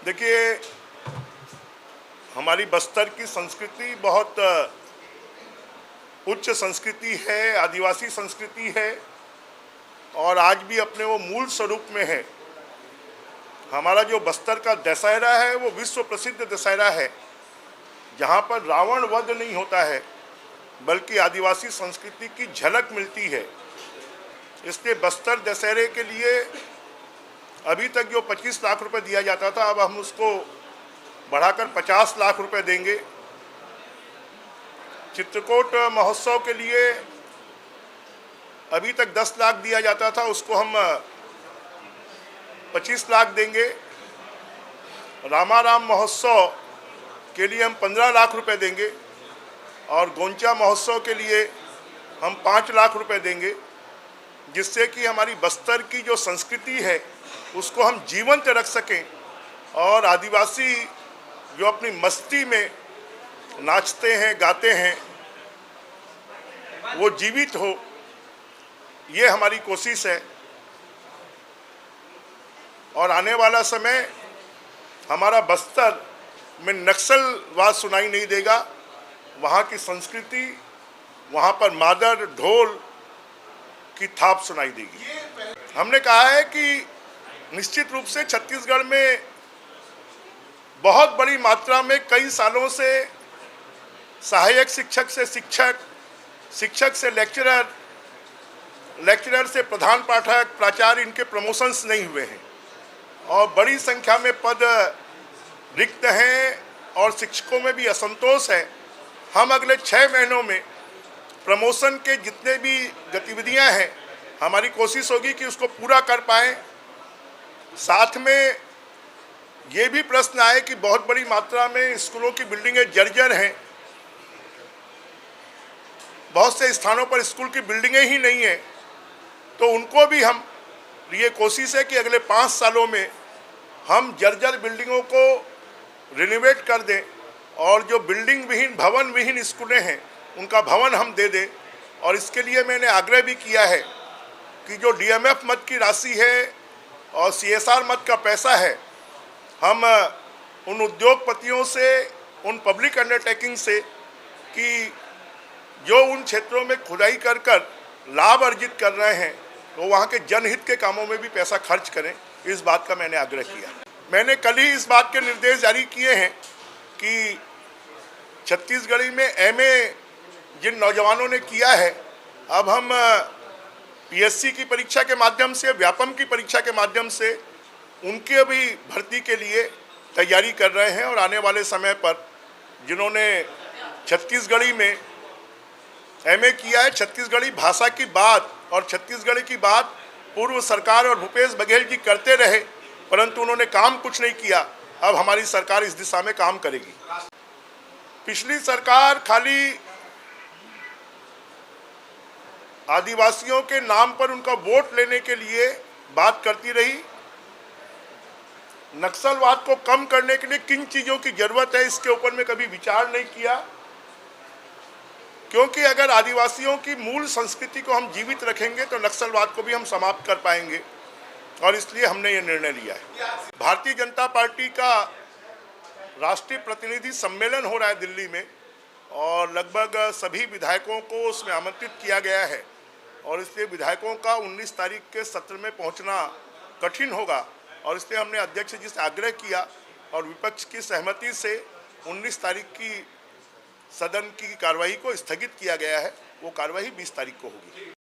देखिए, हमारी बस्तर की संस्कृति बहुत उच्च संस्कृति है, आदिवासी संस्कृति है और आज भी अपने वो मूल स्वरूप में है। हमारा जो बस्तर का दशहरा है वो विश्व प्रसिद्ध दशहरा है, जहाँ पर रावण वध नहीं होता है बल्कि आदिवासी संस्कृति की झलक मिलती है। इसलिए बस्तर दशहरे के लिए अभी तक जो 25 लाख रुपए दिया जाता था, अब हम उसको बढ़ाकर 50 लाख रुपए देंगे। चित्रकूट महोत्सव के लिए अभी तक 10 लाख दिया जाता था, उसको हम 25 लाख देंगे। रामाराम महोत्सव के लिए हम 15 लाख रुपए देंगे और गोंचा महोत्सव के लिए हम 5 लाख रुपए देंगे, जिससे कि हमारी बस्तर की जो संस्कृति है उसको हम जीवंत रख सकें और आदिवासी जो अपनी मस्ती में नाचते हैं, गाते हैं, वो जीवित हो। ये हमारी कोशिश है और आने वाला समय हमारा बस्तर में नक्सलवाद सुनाई नहीं देगा। वहाँ की संस्कृति, वहाँ पर मादर ढोल की थाप सुनाई देगी। हमने कहा है कि निश्चित रूप से छत्तीसगढ़ में बहुत बड़ी मात्रा में कई सालों से सहायक शिक्षक से शिक्षक, शिक्षक से लेक्चरर, लेक्चरर से प्रधान पाठक, प्राचार्य, इनके प्रमोशंस नहीं हुए हैं और बड़ी संख्या में पद रिक्त हैं और शिक्षकों में भी असंतोष है। हम अगले 6 महीनों में प्रमोशन के जितने भी गतिविधियां हैं, हमारी कोशिश होगी कि उसको पूरा कर पाएँ। साथ में ये भी प्रश्न आए कि बहुत बड़ी मात्रा में स्कूलों की बिल्डिंगें जर्जर हैं, बहुत से स्थानों पर स्कूल की बिल्डिंगें ही नहीं हैं, तो उनको भी हम, ये कोशिश है कि अगले 5 सालों में हम जर्जर बिल्डिंगों को रिनोवेट कर दें और जो बिल्डिंग विहीन, भवन विहीन स्कूलें हैं उनका भवन हम दे दें। और इसके लिए मैंने आग्रह भी किया है कि जो डीएमएफ मद की राशि है और सीएसआर मद का पैसा है, हम उन उद्योगपतियों से, उन पब्लिक अंडरटेकिंग से कि जो उन क्षेत्रों में खुदाई कर कर लाभ अर्जित कर रहे हैं, तो वहाँ के जनहित के कामों में भी पैसा खर्च करें। इस बात का मैंने आग्रह किया। मैंने कल ही इस बात के निर्देश जारी किए हैं कि छत्तीसगढ़ी में एमए जिन नौजवानों ने किया है, अब हम पीएससी की परीक्षा के माध्यम से, व्यापम की परीक्षा के माध्यम से उनके भी भर्ती के लिए तैयारी कर रहे हैं और आने वाले समय पर जिन्होंने छत्तीसगढ़ी में एमए किया है, छत्तीसगढ़ी भाषा की बात और छत्तीसगढ़ी की बात पूर्व सरकार और भूपेश बघेल जी करते रहे, परंतु उन्होंने काम कुछ नहीं किया। अब हमारी सरकार इस दिशा में काम करेगी। पिछली सरकार खाली आदिवासियों के नाम पर उनका वोट लेने के लिए बात करती रही। नक्सलवाद को कम करने के लिए किन चीज़ों की जरूरत है, इसके ऊपर में कभी विचार नहीं किया, क्योंकि अगर आदिवासियों की मूल संस्कृति को हम जीवित रखेंगे तो नक्सलवाद को भी हम समाप्त कर पाएंगे और इसलिए हमने ये निर्णय लिया है। भारतीय जनता पार्टी का राष्ट्रीय प्रतिनिधि सम्मेलन हो रहा है दिल्ली में और लगभग सभी विधायकों को उसमें आमंत्रित किया गया है और इसलिए विधायकों का 19 तारीख के सत्र में पहुंचना कठिन होगा और इसलिए हमने अध्यक्ष जी से आग्रह किया और विपक्ष की सहमति से 19 तारीख की सदन की कार्यवाही को स्थगित किया गया है। वो कार्यवाही 20 तारीख को होगी।